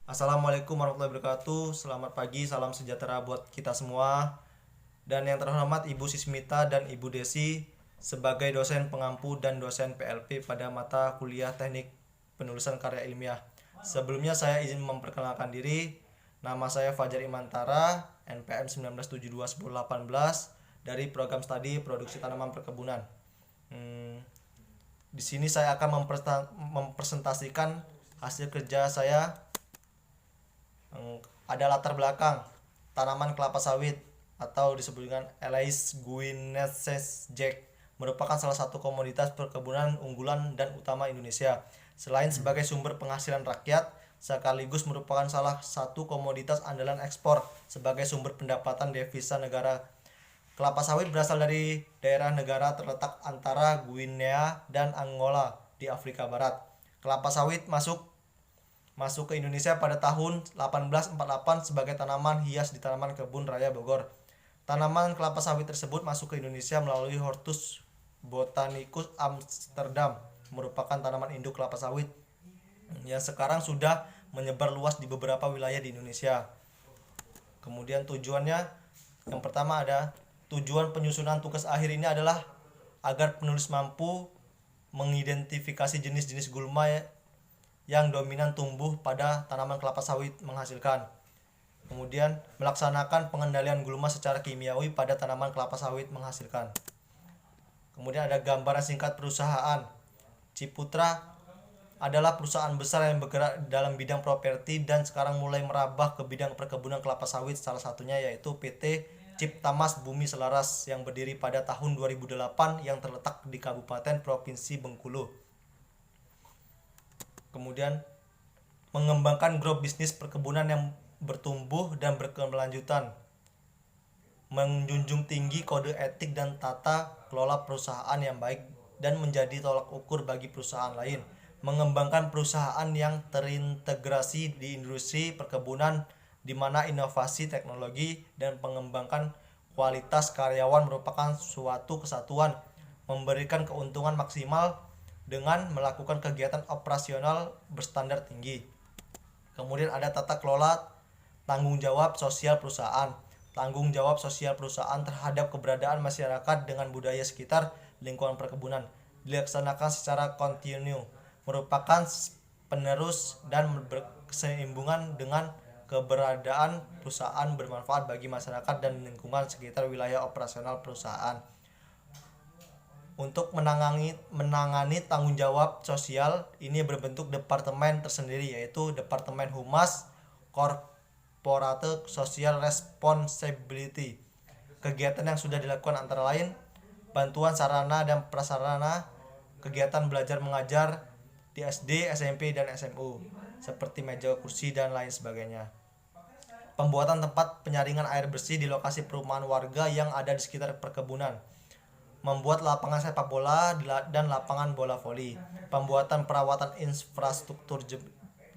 Assalamualaikum warahmatullahi wabarakatuh. Selamat pagi, salam sejahtera buat kita semua. Dan yang terhormat Ibu Sismita dan Ibu Desi sebagai dosen pengampu dan dosen PLP pada mata kuliah Teknik Penulisan Karya Ilmiah. Sebelumnya saya izin memperkenalkan diri. Nama saya Fajar Imantara, NPM 19721018 dari program studi Produksi Tanaman Perkebunan. Di sini saya akan mempresentasikan hasil kerja saya. Ada latar belakang tanaman kelapa sawit atau disebut dengan Elais guineaceae Jack, merupakan salah satu komoditas perkebunan unggulan dan utama Indonesia. Selain sebagai sumber penghasilan rakyat, sekaligus merupakan salah satu komoditas andalan ekspor sebagai sumber pendapatan devisa negara. Kelapa sawit berasal dari daerah negara terletak antara Guinea dan Angola di Afrika Barat. Kelapa sawit masuk ke Indonesia pada tahun 1848 sebagai tanaman hias di Taman Kebun Raya Bogor. Tanaman kelapa sawit tersebut masuk ke Indonesia melalui Hortus botanicus Amsterdam, merupakan tanaman induk kelapa sawit yang sekarang sudah menyebar luas di beberapa wilayah di Indonesia. Kemudian tujuannya, yang pertama ada tujuan penyusunan tugas akhir ini adalah agar penulis mampu mengidentifikasi jenis-jenis gulma yang dominan tumbuh pada tanaman kelapa sawit menghasilkan. Kemudian melaksanakan pengendalian gulma secara kimiawi pada tanaman kelapa sawit menghasilkan. Kemudian ada gambaran singkat perusahaan. Ciputra adalah perusahaan besar yang bergerak dalam bidang properti dan sekarang mulai merambah ke bidang perkebunan kelapa sawit, salah satunya yaitu PT Ciptamas Bumi Selaras yang berdiri pada tahun 2008 yang terletak di Kabupaten Provinsi Bengkulu. Kemudian mengembangkan grup bisnis perkebunan yang bertumbuh dan berkelanjutan, menjunjung tinggi kode etik dan tata kelola perusahaan yang baik dan menjadi tolak ukur bagi perusahaan lain, mengembangkan perusahaan yang terintegrasi di industri perkebunan di mana inovasi teknologi dan pengembangan kualitas karyawan merupakan suatu kesatuan, memberikan keuntungan maksimal dengan melakukan kegiatan operasional berstandar tinggi. Kemudian ada tata kelola tanggung jawab sosial perusahaan. Tanggung jawab sosial perusahaan terhadap keberadaan masyarakat dengan budaya sekitar lingkungan perkebunan dilaksanakan secara kontinu, merupakan penerus dan berkesinambungan dengan keberadaan perusahaan bermanfaat bagi masyarakat dan lingkungan sekitar wilayah operasional perusahaan. Untuk menangani tanggung jawab sosial ini berbentuk departemen tersendiri, yaitu Departemen Humas Corporate Social Responsibility. Kegiatan yang sudah dilakukan antara lain bantuan sarana dan prasarana, kegiatan belajar mengajar di SD, SMP, dan SMU seperti meja kursi dan lain sebagainya. Pembuatan tempat penyaringan air bersih di lokasi perumahan warga yang ada di sekitar perkebunan. Membuat lapangan sepak bola dan lapangan bola voli. Pembuatan perawatan infrastruktur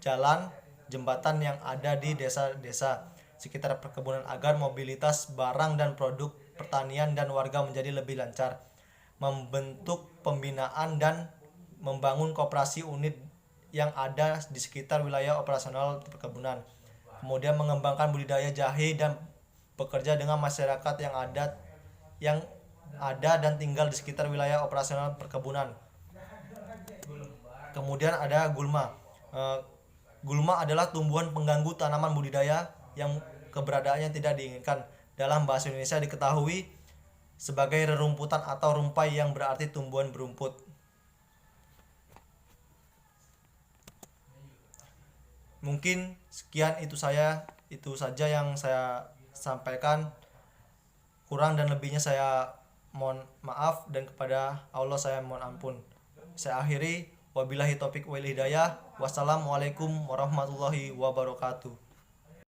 jalan, jembatan yang ada di desa-desa sekitar perkebunan agar mobilitas barang dan produk pertanian dan warga menjadi lebih lancar. Membentuk pembinaan dan membangun koperasi unit yang ada di sekitar wilayah operasional perkebunan. Kemudian mengembangkan budidaya jahe dan bekerja dengan masyarakat yang ada dan tinggal di sekitar wilayah operasional perkebunan. Kemudian ada gulma. Gulma adalah tumbuhan pengganggu tanaman budidaya yang keberadaannya tidak diinginkan. Dalam bahasa Indonesia diketahui sebagai rerumputan atau rumpai yang berarti tumbuhan berumput. Mungkin sekian itu saja yang saya sampaikan. Kurang dan lebihnya saya mohon maaf dan kepada Allah saya mohon ampun. Saya akhiri, wabillahi taufik wal hidayah. Wassalamualaikum warahmatullahi wabarakatuh.